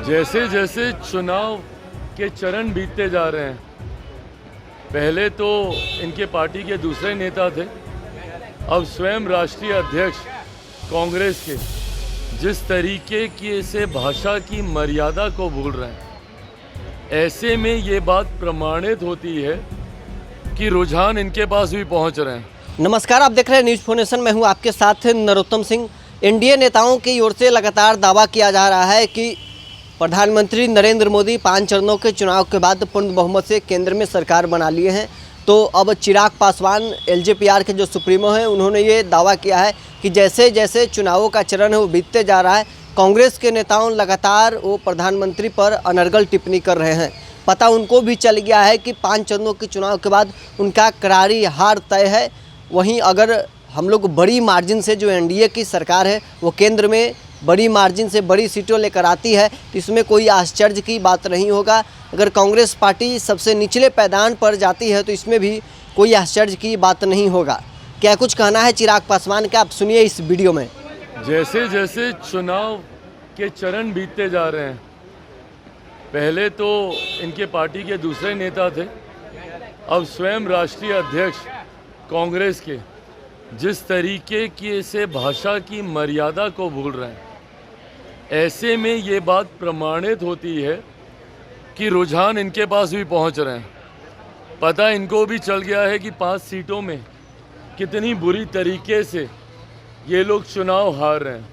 जैसे जैसे चुनाव के चरण बीतते जा रहे हैं, पहले तो इनके पार्टी के दूसरे नेता थे, अब स्वयं राष्ट्रीय अध्यक्ष कांग्रेस के जिस तरीके की से भाषा की मर्यादा को भूल रहे हैं, ऐसे में ये बात प्रमाणित होती है कि रुझान इनके पास भी पहुंच रहे हैं। नमस्कार, आप देख रहे हैं न्यूज़ फोनेशन। मैं हूं आपके साथ नरोत्तम सिंह। एनडीए नेताओं की ओर से लगातार दावा किया जा रहा है कि प्रधानमंत्री नरेंद्र मोदी 5 चरणों के चुनाव के बाद पूर्ण बहुमत से केंद्र में सरकार बना लिए हैं। तो अब चिराग पासवान एलजेपीआर के जो सुप्रीमो हैं, उन्होंने ये दावा किया है कि जैसे जैसे चुनावों का चरण है वो बीतते जा रहा है, कांग्रेस के नेताओं लगातार वो प्रधानमंत्री पर अनर्गल टिप्पणी कर रहे हैं। पता उनको भी चल गया है कि 5 चरणों के चुनाव के बाद उनका करारी हार तय है। वहीं अगर हम लोग बड़ी मार्जिन से जो एनडीए की सरकार है वो केंद्र में बड़ी मार्जिन से बड़ी सीटों लेकर आती है तो इसमें कोई आश्चर्य की बात नहीं होगा। अगर कांग्रेस पार्टी सबसे निचले पैदान पर जाती है तो इसमें भी कोई आश्चर्य की बात नहीं होगा। क्या कुछ कहना है चिराग पासवान का, आप सुनिए इस वीडियो में। जैसे जैसे चुनाव के चरण बीतते जा रहे हैं, पहले तो इनके पार्टी के दूसरे नेता थे, अब स्वयं राष्ट्रीय अध्यक्ष कांग्रेस के जिस तरीके की से भाषा की मर्यादा को भूल रहे हैं, ऐसे में ये बात प्रमाणित होती है कि रुझान इनके पास भी पहुंच रहे हैं। पता इनको भी चल गया है कि 5 सीटों में कितनी बुरी तरीके से ये लोग चुनाव हार रहे हैं।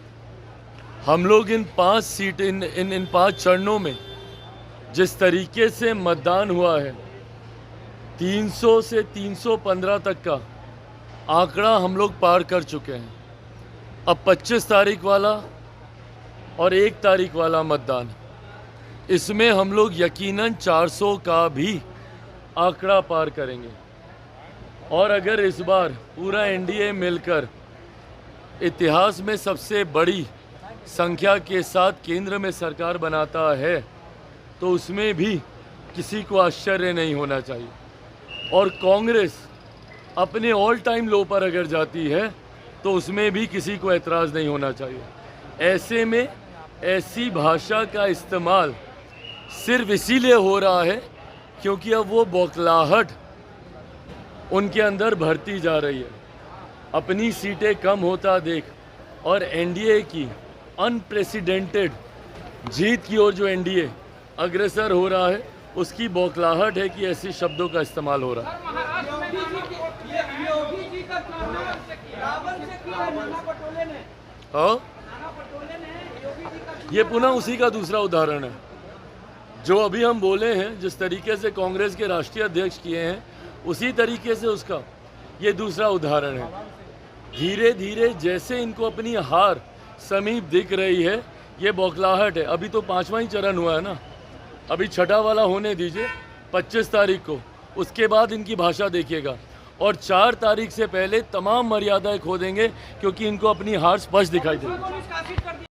हम लोग इन 5 चरणों में जिस तरीके से मतदान हुआ है, 300 से 315 तक का आंकड़ा हम लोग पार कर चुके हैं। अब 25 तारीख वाला और 1 तारीख वाला मतदान, इसमें हम लोग यकीनन 400 का भी आंकड़ा पार करेंगे। और अगर इस बार पूरा एनडीए मिलकर इतिहास में सबसे बड़ी संख्या के साथ केंद्र में सरकार बनाता है तो उसमें भी किसी को आश्चर्य नहीं होना चाहिए। और कांग्रेस अपने ऑल टाइम लो पर अगर जाती है तो उसमें भी किसी को एतराज़ नहीं होना चाहिए। ऐसे में ऐसी भाषा का इस्तेमाल सिर्फ इसीलिए हो रहा है क्योंकि अब वो बौखलाहट उनके अंदर भरती जा रही है। अपनी सीटें कम होता देख और एनडीए की अनप्रेसिडेंटेड जीत की ओर जो एनडीए अग्रसर हो रहा है, उसकी बौखलाहट है कि ऐसे शब्दों का इस्तेमाल हो रहा है। हाँ, ये पुनः उसी का दूसरा उदाहरण है जो अभी हम बोले हैं। जिस तरीके से कांग्रेस के राष्ट्रीय अध्यक्ष किए हैं, उसी तरीके से उसका ये दूसरा उदाहरण है। धीरे धीरे जैसे इनको अपनी हार समीप दिख रही है, ये बौखलाहट है। अभी तो 5वां ही चरण हुआ है ना, अभी 6ठा वाला होने दीजिए 25 तारीख को, उसके बाद इनकी भाषा देखिएगा। और 4 तारीख से पहले तमाम मर्यादाएं खो देंगे क्योंकि इनको अपनी हार स्पष्ट दिखाई देगी।